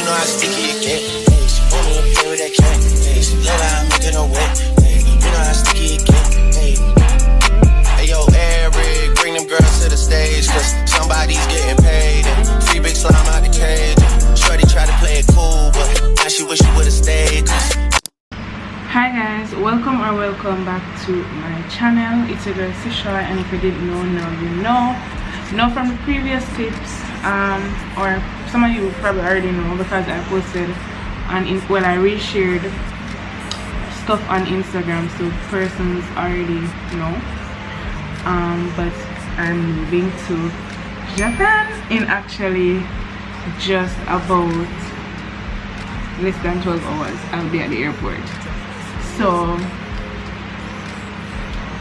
know how sticky it get. Hey, she want me to play with that cat. Hey, she love how I'm making her wet. Hey, you know how sticky it get. Hey, hey yo, Eric, bring them girls to the stage, cause somebody's getting paid. And free big slime out the cage. Shorty try to play it cool, but now she wish she would've stayed. Hi guys, welcome back to my channel. It's your girl Sisha, and if you didn't know, now you know from the previous clips, or some of you probably already know because I posted on I reshared stuff on Instagram, so persons already know. But I'm moving to Japan in actually just about less than 12 hours. I'll be at the airport. So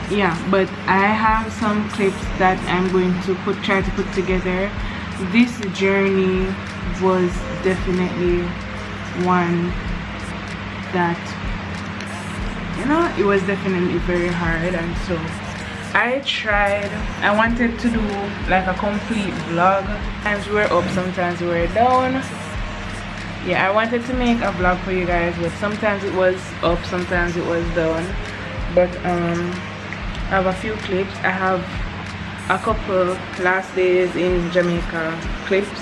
yeah, but I have some clips that I'm going to try to put together. This journey was definitely one that, you know, it was definitely very hard, and so I wanted to do like a complete vlog. Sometimes we were up, sometimes we were down. Yeah, I wanted to make a vlog for you guys, but sometimes it was up, sometimes it was down. But I have a few clips. I have a couple last days in Jamaica clips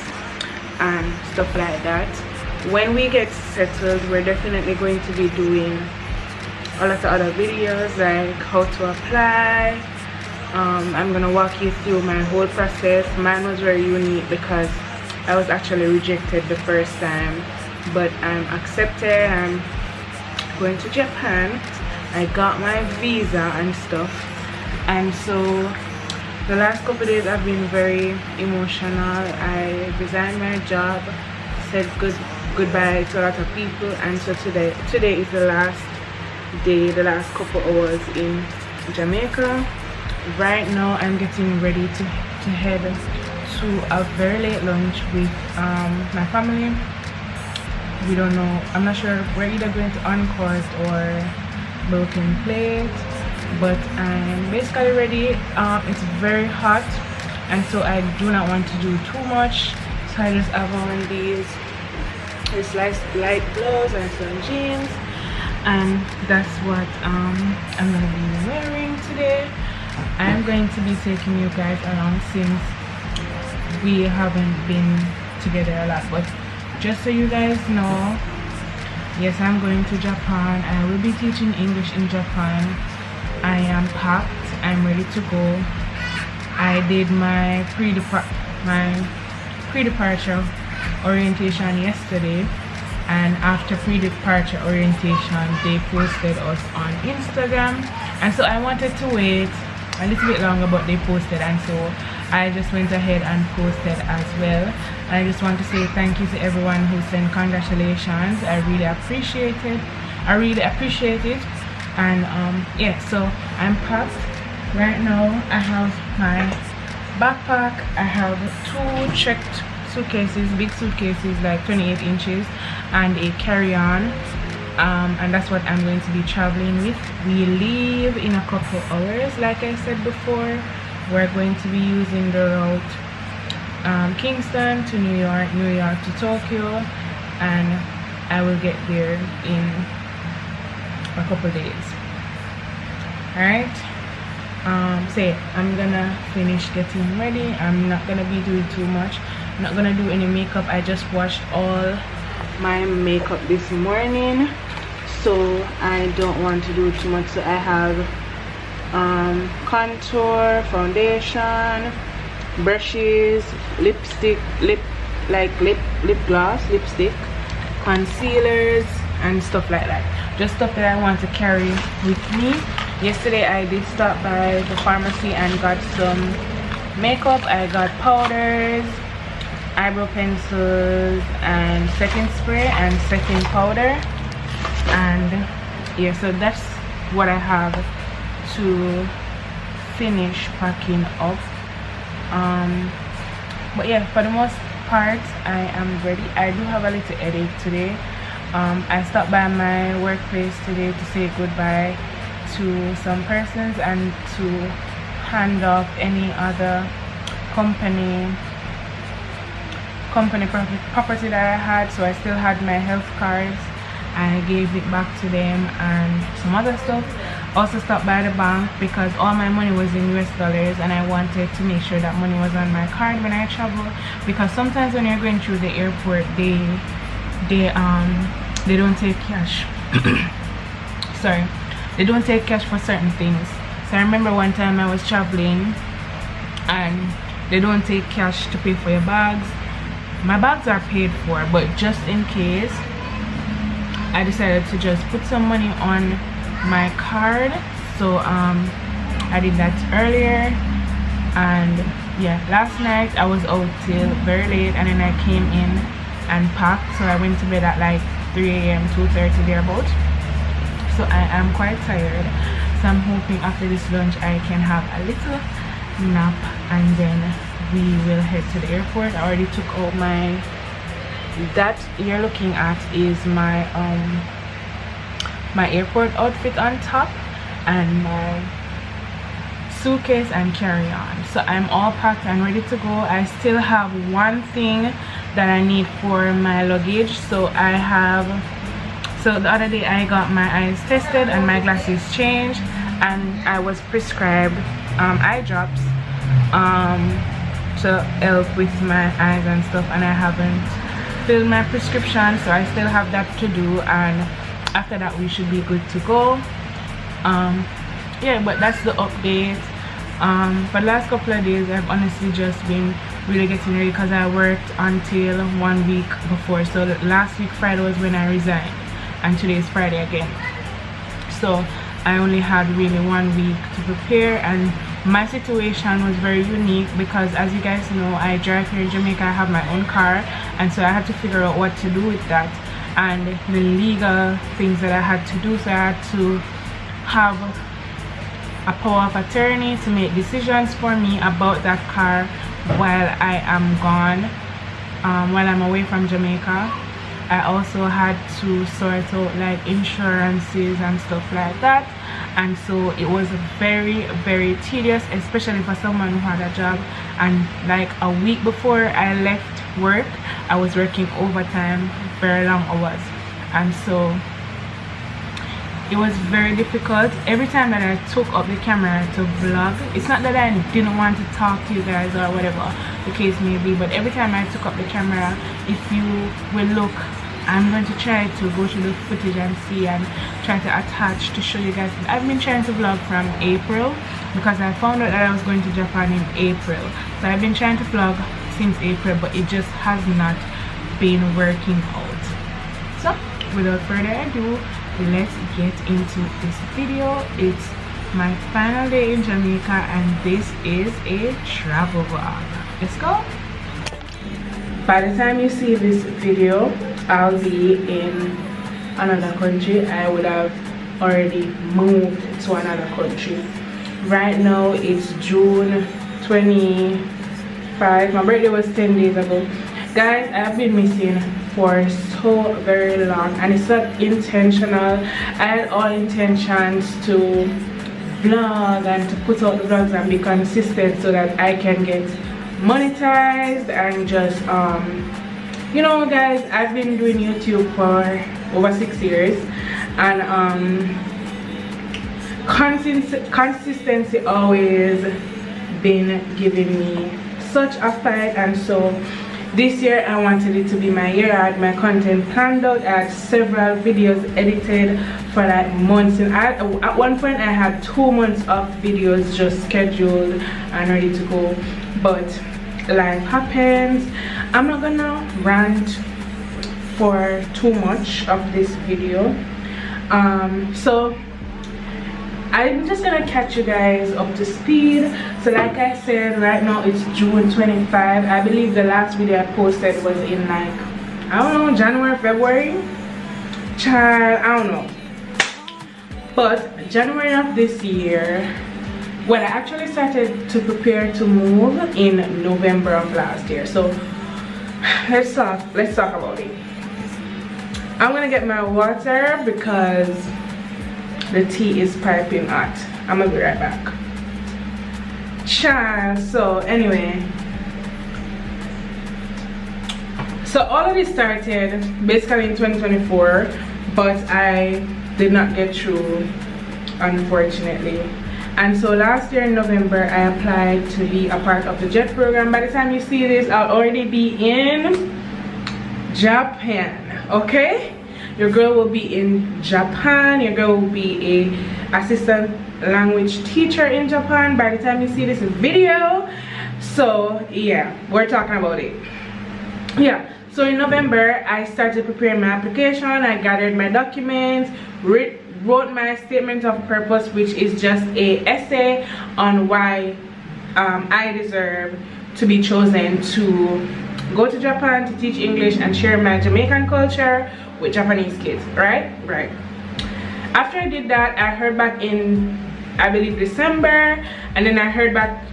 and stuff like that. When we get settled, we're definitely going to be doing a lot of other videos like how to apply. I'm gonna walk you through my whole process. Mine was very unique because I was actually rejected the first time, but I'm accepted. I'm going to Japan. I got my visa and stuff, and so the last couple days have been very emotional. I resigned my job, said goodbye to a lot of people, and so today is the last day, the last couple hours in Jamaica. Right now I'm getting ready to head to a very late lunch with my family. We don't know, I'm not sure, we're either going to Uncourt or Broken Plate, but I'm basically ready. It's very hot, and so I do not want to do too much, so I just have on these light gloves and some jeans, and that's what I'm gonna be wearing today. I'm going to be taking you guys around since we haven't been together a lot, but just so you guys know, yes, I'm going to Japan. I will be teaching English in Japan. I am packed, I'm ready to go. I did my pre-departure orientation yesterday, and after pre-departure orientation they posted us on Instagram, and so I wanted to wait a little bit longer, but they posted, and so I just went ahead and posted as well. And I just want to say thank you to everyone who sent congratulations. I really appreciate it. And yeah, so I'm packed right now. I have my backpack. I have two checked suitcases, big suitcases like 28 inches, and a carry-on. And that's what I'm going to be traveling with. We leave in a couple hours. Like I said before, we're going to be using the route Kingston to New York, New York to Tokyo, and I will get there in a couple days. Alright, so yeah, I'm gonna finish getting ready. I'm not gonna be doing too much. I'm not gonna do any makeup. I just washed all my makeup this morning, so I don't want to do too much. So I have contour, foundation, brushes, lipstick, lip gloss, lipstick, concealers, and stuff like that. Just stuff that I want to carry with me. Yesterday I did stop by the pharmacy and got some makeup. I got powders, eyebrow pencils, and setting spray and setting powder, and yeah, so that's what I have to finish packing up. But yeah, for the most part I am ready. I do have a little edit today. I stopped by my workplace today to say goodbye to some persons and to hand off any other company company property that I had, so I still had my health cards. I gave it back to them and some other stuff. Also stopped by the bank because all my money was in US dollars, and I wanted to make sure that money was on my card when I travel, because sometimes when you're going through the airport they don't take cash. Sorry, they don't take cash for certain things. So I remember one time I was traveling and they don't take cash to pay for your bags. My bags are paid for, but just in case, I decided to just put some money on my card. So I did that earlier, and yeah, last night I was out till very late, and then I came in and packed, so I went to bed at like 3 a.m. 2:30 thereabouts. So I am quite tired, so I'm hoping after this lunch I can have a little nap and then we will head to the airport. I already took out my, that you're looking at is my my airport outfit on top, and my suitcase and carry-on. So I'm all packed and ready to go. I still have one thing that I need for my luggage. So the other day I got my eyes tested and my glasses changed, and I was prescribed eye drops to help with my eyes and stuff, and I haven't filled my prescription, so I still have that to do, and after that we should be good to go. Yeah, but that's the update. For the last couple of days I've honestly just been really getting ready because I worked until 1 week before. So last week Friday was when I resigned, and today is Friday again, so I only had really 1 week to prepare. And my situation was very unique because, as you guys know, I drive here in Jamaica. I have my own car, and so I had to figure out what to do with that and the legal things that I had to do. So I had to have a power of attorney to make decisions for me about that car while I am gone, while I'm away from Jamaica. I also had to sort out like insurances and stuff like that, and so it was very tedious, especially for someone who had a job. And like a week before I left work, I was working overtime, very long hours, and so it was very difficult. Every time that I took up the camera to vlog, it's not that I didn't want to talk to you guys or whatever the case may be, but every time I took up the camera, if you will look, I'm going to try to go through the footage and see and try to attach to show you guys. I've been trying to vlog from April because I found out that I was going to Japan in April, so I've been trying to vlog since April, but it just has not been working out. So without further ado, let's get into this video. It's my final day in Jamaica, and this is a travel vlog. Let's go. By the time you see this video, I'll be in another country. I would have already moved to another country. Right now it's June 25. My birthday was 10 days ago. Guys, I've been missing for so very long, and it's not intentional. I had all intentions to vlog and to put out the vlogs and be consistent so that I can get monetized and just you know, guys, I've been doing YouTube for over 6 years, and consistency always been giving me such a fight. And so this year I wanted it to be my year. I had my content planned out. I had several videos edited for like months, and at one point I had 2 months of videos just scheduled and ready to go, but life happens. I'm not gonna rant for too much of this video, so I'm just gonna catch you guys up to speed. So like I said, right now it's June 25. I believe the last video I posted was in like, I don't know, January, February, child, I don't know. But January of this year, well, I actually started to prepare to move in November of last year. So let's talk about it. I'm gonna get my water because the tea is piping hot. I'm gonna be right back. Child, so anyway, So all of this started basically in 2024, but I did not get through, unfortunately. And so last year in November, I applied to be a part of the JET program. By the time you see this, I'll already be in Japan, okay? Your girl will be in Japan. Your girl will be a assistant language teacher in Japan by the time you see this video. So yeah, we're talking about it. Yeah, so in November I started preparing my application. I gathered my documents, wrote my statement of purpose, which is just a essay on why I deserve to be chosen to go to Japan to teach English and share my Jamaican culture with Japanese kids, right? After I did that, I heard back in, I believe, December, and then I heard back,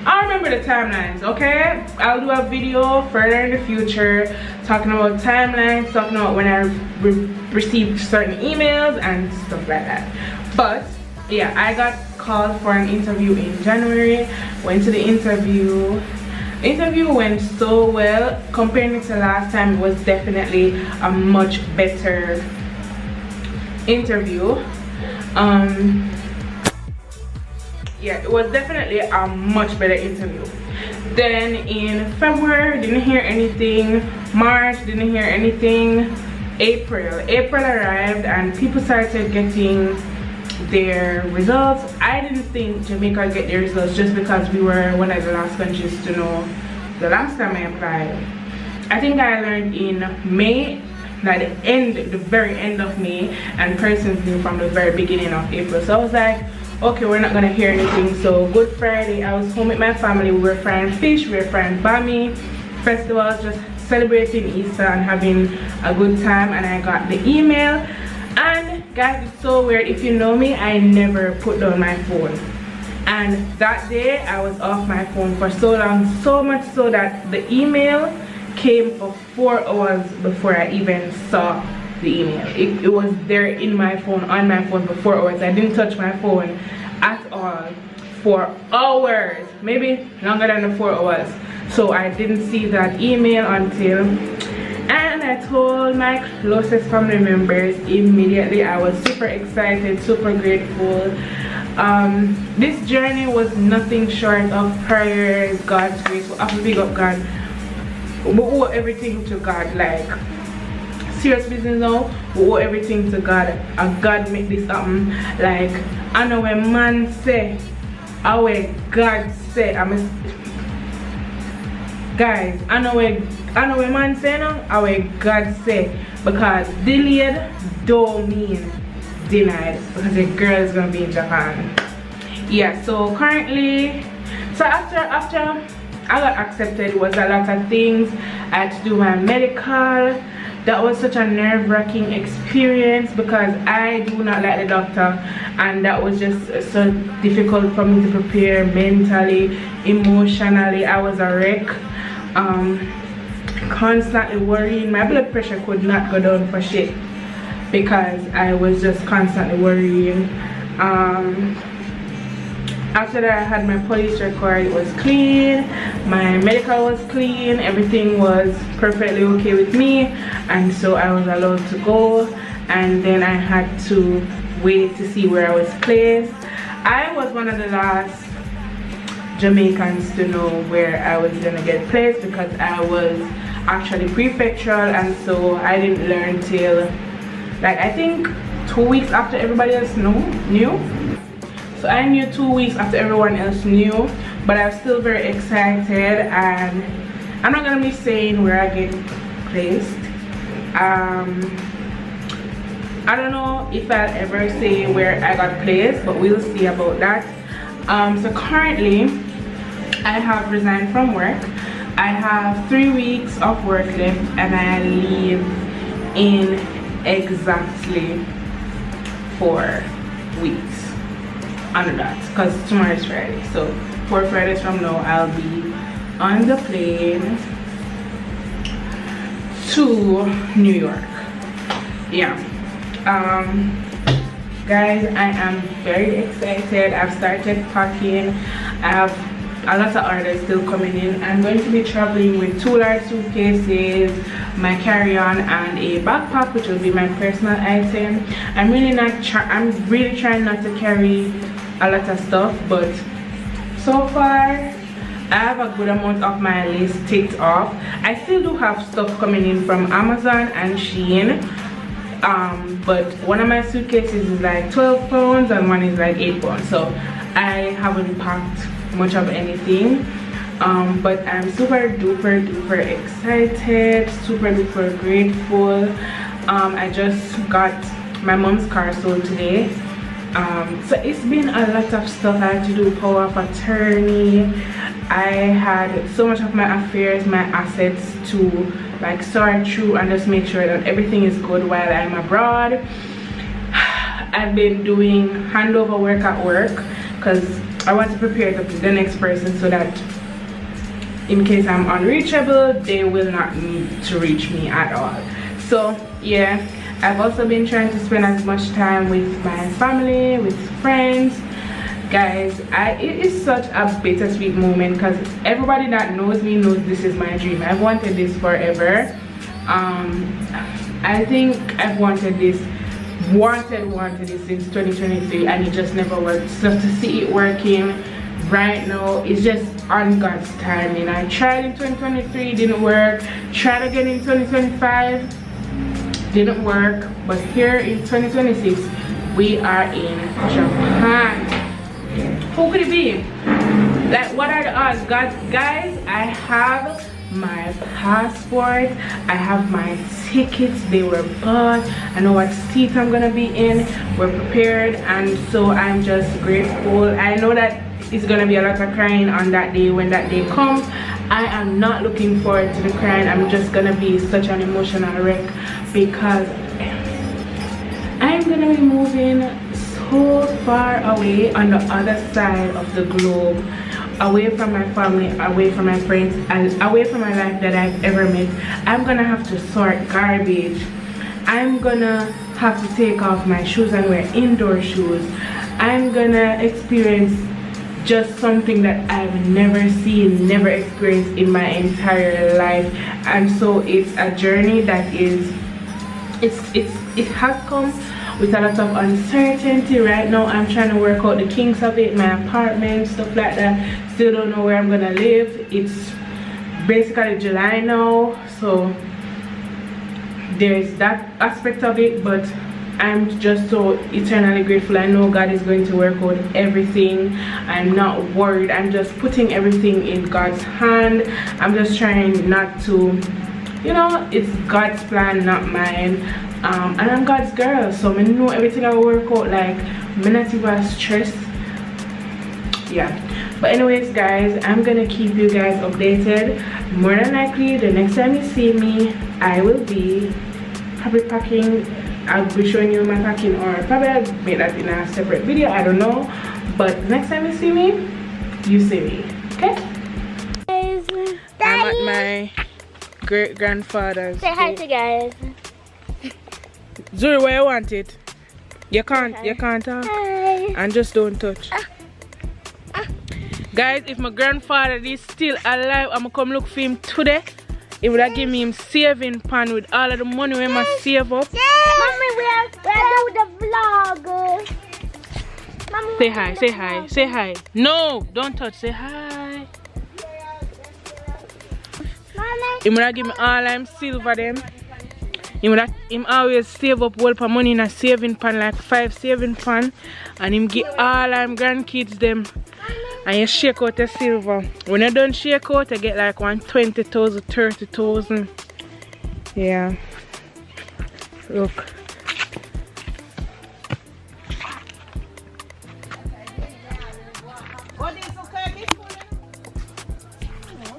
I remember the timelines, okay? I'll do a video further in the future talking about timelines, talking about when I received certain emails and stuff like that. But yeah, I got called for an interview in January, went to the interview. Interview went so well. Comparing it to last time, it was definitely a much better interview. Yeah, it was definitely a much better interview. Then in February, didn't hear anything. March, didn't hear anything. April arrived and people started getting their results. I didn't think Jamaica would get their results just because we were one of the last countries to know the last time I applied. I think I learned in May, like the very end of May, and persons knew from the very beginning of April. So I was like, okay, we're not gonna hear anything. So Good Friday, I was home with my family. We were frying fish, we were frying bami festivals, just celebrating Easter and having a good time. And I got the email, and guys, it's so weird. If you know me, I never put down my phone, and that day I was off my phone for so long, so much so that the email came for 4 hours before I even saw the email. It was there in my phone, on my phone for 4 hours. I didn't touch my phone at all for hours, maybe longer than the 4 hours. So I didn't see that email until, and I told my closest family members immediately. I was super excited, super grateful. This journey was nothing short of prayers, God's grace. I have to big up God. We owe everything to God, like serious business now. We owe everything to God, and God make this happen. Like, I know when man say, our God say, guys, I know when man say no, our God say, because delayed don't mean denied, because the girl is gonna be in Japan. Yeah, so currently, so after I got accepted, it was a lot of things. I had to do my medical. That was such a nerve-wracking experience because I do not like the doctor, and that was just so difficult for me to prepare mentally, emotionally. I was a wreck. Constantly worrying. My blood pressure could not go down for shit because I was just constantly worrying. After that, I had my police record. It was clean, my medical was clean, everything was perfectly okay with me, and so I was allowed to go. And then I had to wait to see where I was placed. I was one of the last Jamaicans to know where I was gonna get placed because I was actually prefectural, and so I didn't learn till, like, I think 2 weeks after everybody else knew. So I knew 2 weeks after everyone else knew, but I was still very excited. And I'm not gonna be saying where I get placed. I don't know if I'll ever say where I got placed, but we'll see about that. So currently I have resigned from work. I have 3 weeks of work left, and I leave in exactly 4 weeks on that, because tomorrow is Friday. So 4 Fridays from now I'll be on the plane to New York. Yeah. Guys, I am very excited. I've started packing. I have a lot of orders still coming in. I'm going to be traveling with 2 large suitcases, my carry-on, and a backpack, which will be my personal item. I'm really trying not to carry a lot of stuff, but so far I have a good amount of my list ticked off. I still do have stuff coming in from Amazon and Shein, but one of my suitcases is like 12 pounds and one is like 8 pounds, so I haven't packed much of anything. But I'm super duper excited, super duper grateful. I just got my mom's car sold today, so it's been a lot of stuff. I had to do power of attorney. I had so much of my affairs, my assets to like sort through and just make sure that everything is good while I'm abroad. I've been doing handover work at work because I want to prepare the next person so that in case I'm unreachable, they will not need to reach me at all. So yeah, I've also been trying to spend as much time with my family, with friends. Guys, it is such a bittersweet moment because everybody that knows me knows this is my dream. I've wanted this forever. I think I've wanted this since 2023, and it just never worked. So to see it working right now, it's just on God's timing. I tried in 2023, didn't work. Tried again in 2025, didn't work. But here in 2026, we are in Japan. Who could it be? Like, what are the odds? Guys, I have my passport, I have my tickets, they were bought, I know what seat I'm gonna be in, we're prepared, and so I'm just grateful. I know that it's gonna be a lot of crying on that day when that day comes. I am not looking forward to the crying. I'm just gonna be such an emotional wreck because I'm gonna be moving so far away on the other side of the globe, away from my family, away from my friends, and away from my life that I've ever met. I'm gonna have to sort garbage. I'm gonna have to take off my shoes and wear indoor shoes. I'm gonna experience just something that I've never seen, never experienced in my entire life. And so it's a journey that is, it has come with a lot of uncertainty. Right now I'm trying to work out the kinks of it, my apartment, stuff like that. Still don't know where I'm gonna live. It's basically July now, so there's that aspect of it, but I'm just so eternally grateful. I know God is going to work out everything. I'm not worried. I'm just putting everything in God's hand. I'm just trying not to, you know, it's God's plan, not mine. And I'm God's girl, so I know everything I work out. Like, I'm not even stressed. Yeah, but anyways guys, I'm gonna keep you guys updated. More than likely the next time you see me, I will be probably packing. I'll be showing you my packing, or probably I'll make that in a separate video, I don't know. But next time you see me, you see me, okay? Daddy. I'm at my great-grandfather's. Say hi to guys. Zuri, where you want it? You can't talk. Hi. And just don't touch. Guys, if my grandfather is still alive, I'm gonna come look for him today. He would have given me him saving pan with all of the money we must save up. Mommy, we're doing the vlog. Mommy, Say hi, say hi, say hi. No, don't touch, say hi. Mommy. He would have given me all them silver them. Him always save up well for money in a saving pan, like 5 saving pan, and him give all them grandkids them. And you shake out the silver. When you don't shake out, you get like 20,000, 30,000. Yeah. Look.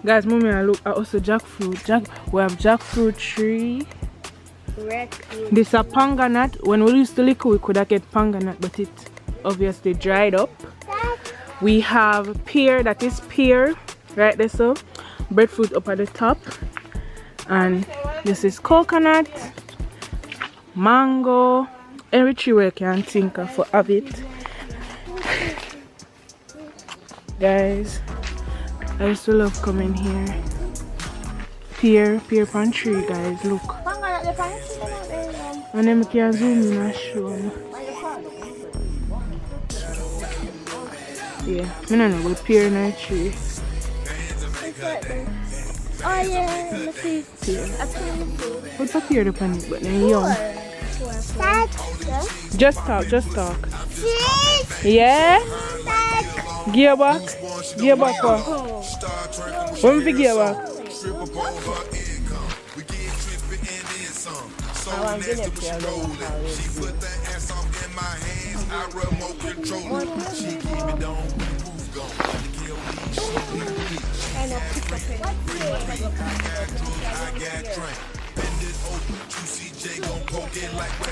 Guys, mommy, I look. I also jackfruit. We have jackfruit tree. This is a panga nut. When we used to lick, we could have get panga nut, but it obviously dried up. We have pear, that is pear, right there, so breadfruit up at the top, and this is coconut, mango, every tree where you can think of for have it. Guys, I used to love coming here. Pear pan tree, guys. Look. And then I can zoom in and show you. Yeah, I don't know about pear in a tree. Oh yeah, let's see. What's a pear upon it? But then young. Just talk. Yeah? Gear back. What? When we gear back? I want to get it.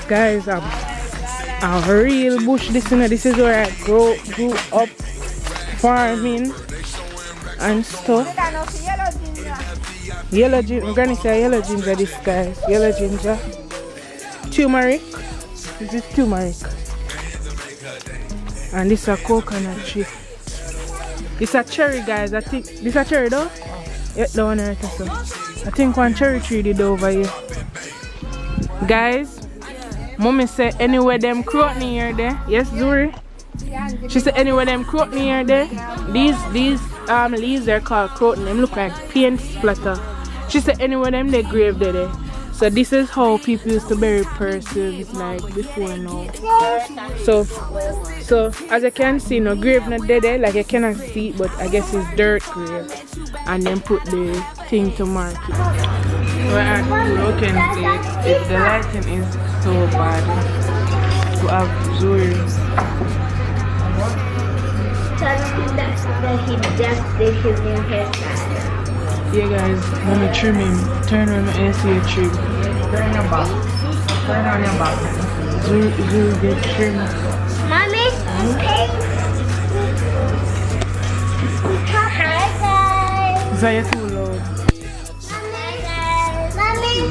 Guys, a real bush. This is where I grew up farming and stuff. Yellow ginger. Granny say yellow ginger. This guys, yellow ginger. Turmeric. This is turmeric. And this is a coconut tree. This is a cherry, guys. I think this is a cherry though. Yeah, the one right so. I think one cherry tree did over here. Guys, mommy said anywhere them crowd near there. Yes, Zuri? She said anywhere them crowd near there. These leaves are called croton. Them look like paint splatter. She said anywhere them they grave there. So this is how people used to bury persons like before now. So as you can see, no grave not there, like you cannot see it, but I guess it's dirt grave. And then put the thing to mark it. We're at broken if the lighting is so bad. We have Zuri. That's the new hairstyle. Yeah guys, let me trim him. Turn on and see a trim. Turn your back. Turn on your back. Zuri get trimmed. Mommy, okay. Hi guys. Zaya too loud. Mommy.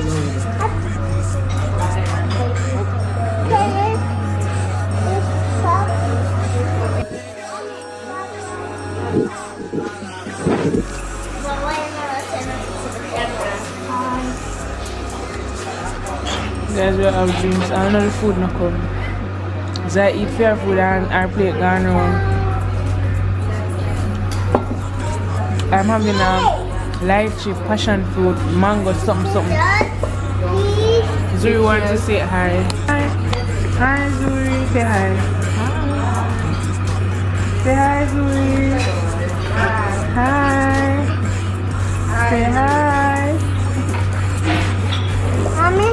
Guys, we have drinks and another food not come. So I eat fair food and our plate gone around. I'm having a lychee, passion fruit, mango, something. Zuri wants to say hi. Hi Zuri, say hi. Say hi Zuri. Hi. Say hi. Mommy.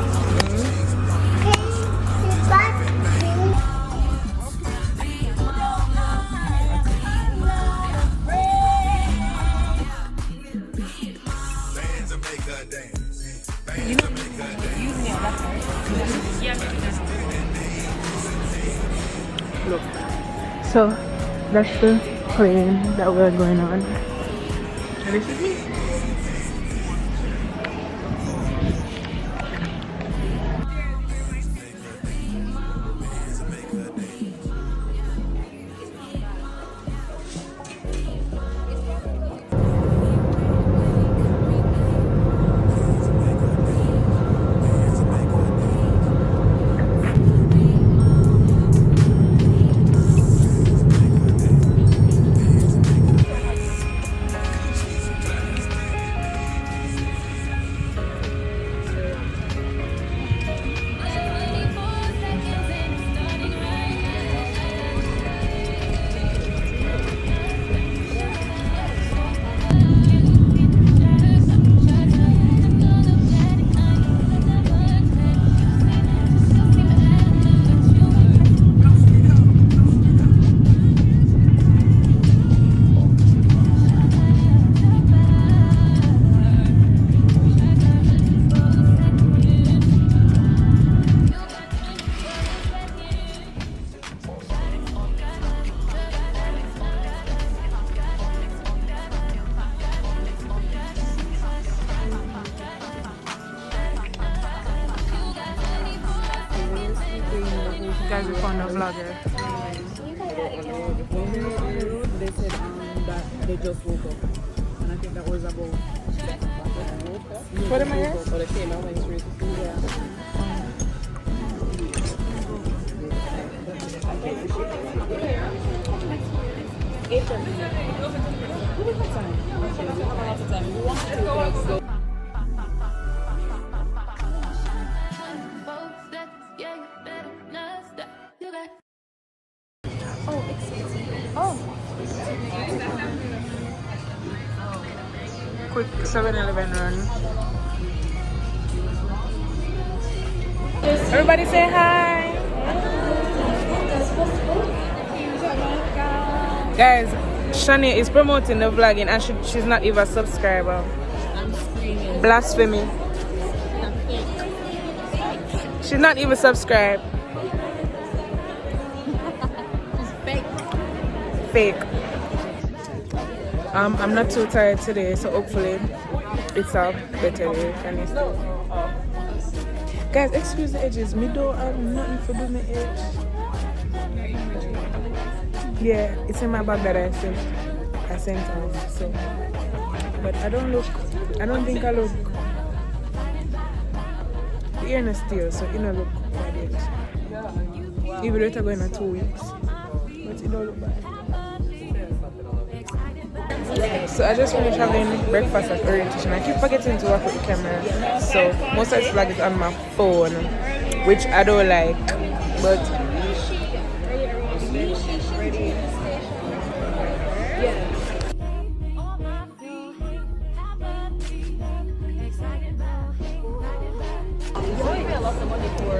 Look, so that's the plane that we're going on. And this is me. Guys, we found a vlogger. They said that they just woke up. I think that was about. What am I here? So they came and went straight to food. Quick 7-Eleven run. Everybody say hi. Guys, Shani is promoting the vlogging and she's not even a subscriber. I'm screaming. Blasphemy. She's not even subscribed. Fake. I'm not too tired today, so hopefully it's a better day. Guys, excuse the edges. Me don't have nothing for do my edge. Yeah, it's in my bag that I sent off. So, but I don't think I look. The ear is still, so it don't look bad yet. Even though it's going on 2 weeks, but it don't look bad. So I just finished having breakfast at orientation. I keep forgetting to work with the camera, so most of this vlog is on my phone, which I don't like, but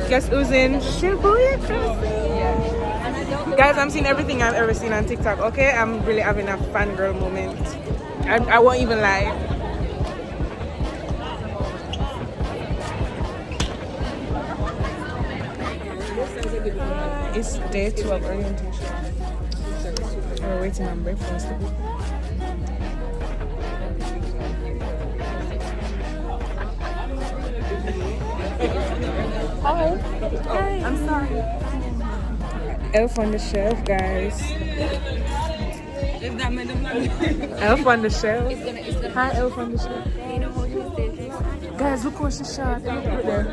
guess who's in Shibuya? Guys, I'm seeing everything I've ever seen on TikTok, okay? I'm really having a fangirl moment. I won't even lie. It's day 2 of orientation. We're waiting on breakfast. Hi. I'm sorry. Elf on the shelf, guys. Elf on the shelf. Hi, Elf on the shelf. Guys, look what she shot. Look at there.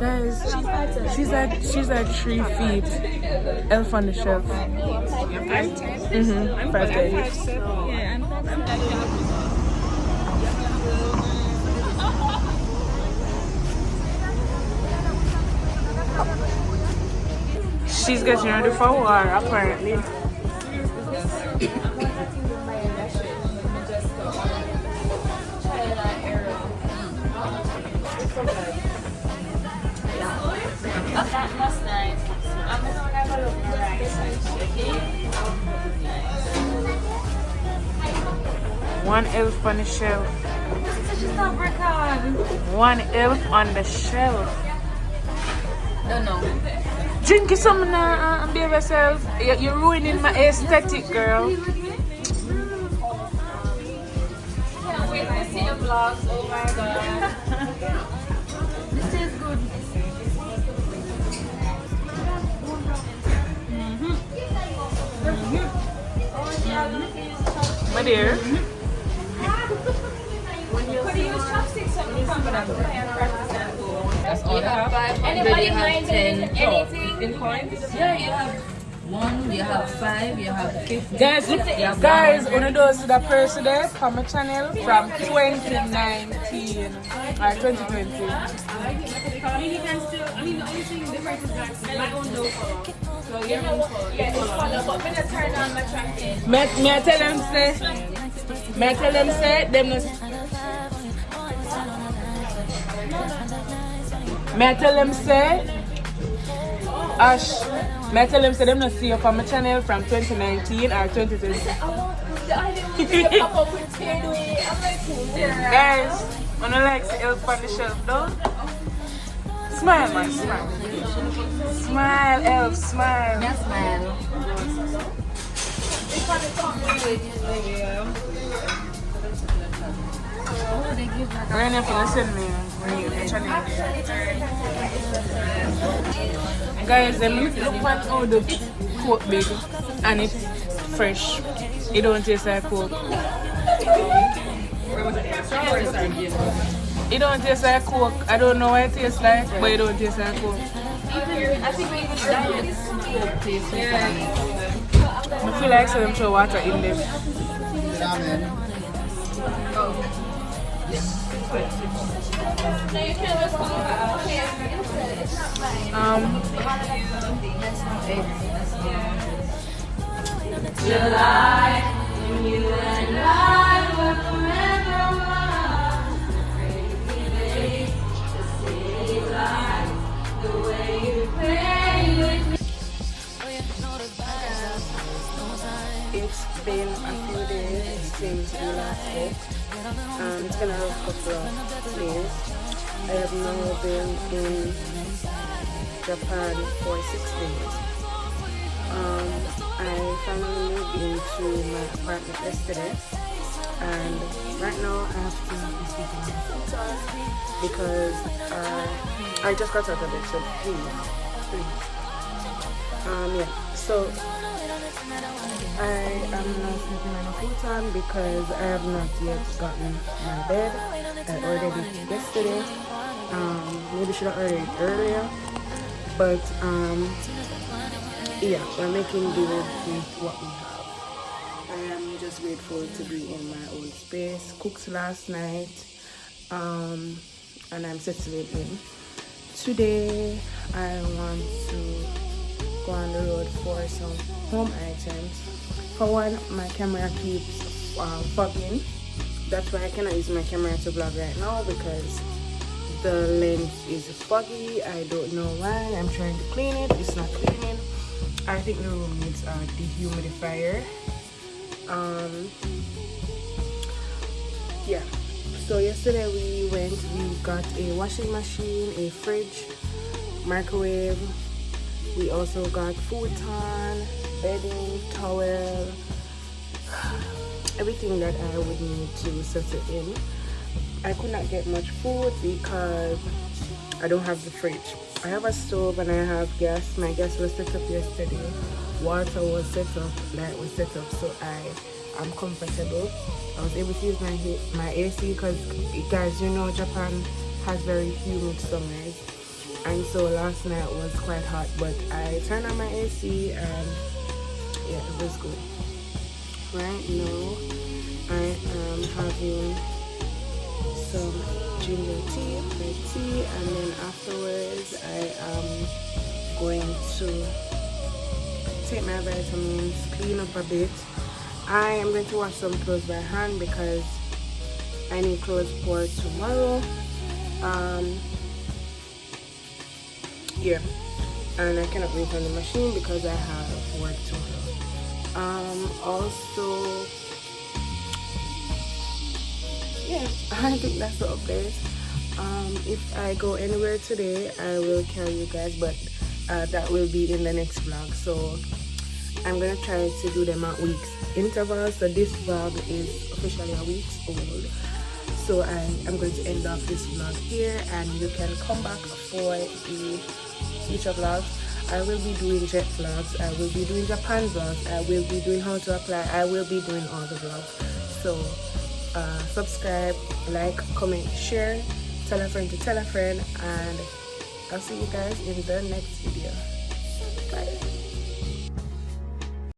Guys, she's at 3 feet. Elf on the shelf. Mm-hmm. 5'10". She's getting ready for war, apparently. One elf on the shelf. One elf on the shelf. No. Drink some now and behave yourself. You're ruining my aesthetic, girl. Can't wait to see your vlogs. Oh my god. This is good. My dear. Could you use chopsticks on the camera to try and practice that too? That's all You I have have. 500, anybody You have mind 10 anything? in coins? Yeah, you have 1, you have 5, you have 50. Guys, You have guys, 100. one of those the person there from my channel from 2019 or 2020. He can still, the only thing different is that I don't know color. So you know, yeah, it's color, but when I turn on my tracking. May I tell them say them no. May I tell them say Ash. May I tell them say them not see you from my channel from 2019 or 2020. Guys, wanna like the elf on the shelf though? Smile, man, smile. Smile, elf, smile. Yeah, smile. We're gonna listen me. Guys, them look at all the Coke big and it's fresh. It don't taste like Coke. It don't taste like Coke. I don't know what it tastes like, but it don't taste like Coke. I think even that is Coke taste. I feel like some throw water in them. July, when you and I were forever one. The way you play with me. It's been a few days since we last spoke. It's been a couple of days. I have now been in Japan for 6 days. I finally moved into my apartment yesterday, and right now I have to be speaking my full time because I just got out of it, so please. Yeah, so I am not sleeping on a full time because I have not yet gotten my bed. I ordered it yesterday. Maybe should have ordered it earlier, but yeah, we're making do with what we have. I am just grateful to be in my old space. Cooked last night, and I'm settling in. Today I want to go on the road for some home items. For one, my camera keeps fogging. That's why I cannot use my camera to vlog right now because the lens is foggy. I don't know why. I'm trying to clean it. It's not cleaning. I think the room needs a dehumidifier. Yeah. So yesterday we got a washing machine, a fridge, microwave. We also got futon, bedding, towel, everything that I would need to settle in. I could not get much food because I don't have the fridge. I have a stove and I have gas. My gas was set up yesterday. Water was set up, light was set up, so I am comfortable. I was able to use my AC because, guys, you know Japan has very humid summers. And so last night was quite hot, but I turned on my AC and yeah, it was good. Right now, I am having some ginger tea, and then afterwards I am going to take my vitamins, clean up a bit. I am going to wash some clothes by hand because I need clothes for tomorrow. Yeah, and I cannot wait on the machine because I have work to do. Also, yeah, I think that's the update. If I go anywhere today, I will tell you guys, but that will be in the next vlog. So I'm gonna try to do them at weeks intervals. So this vlog is officially a week old. So I am going to end off this vlog here, and you can come back for the future vlogs. I will be doing jet vlogs, I will be doing Japan vlogs, I will be doing how to apply, I will be doing all the vlogs. So subscribe, like, comment, share, tell a friend to tell a friend, and I'll see you guys in the next video. Bye.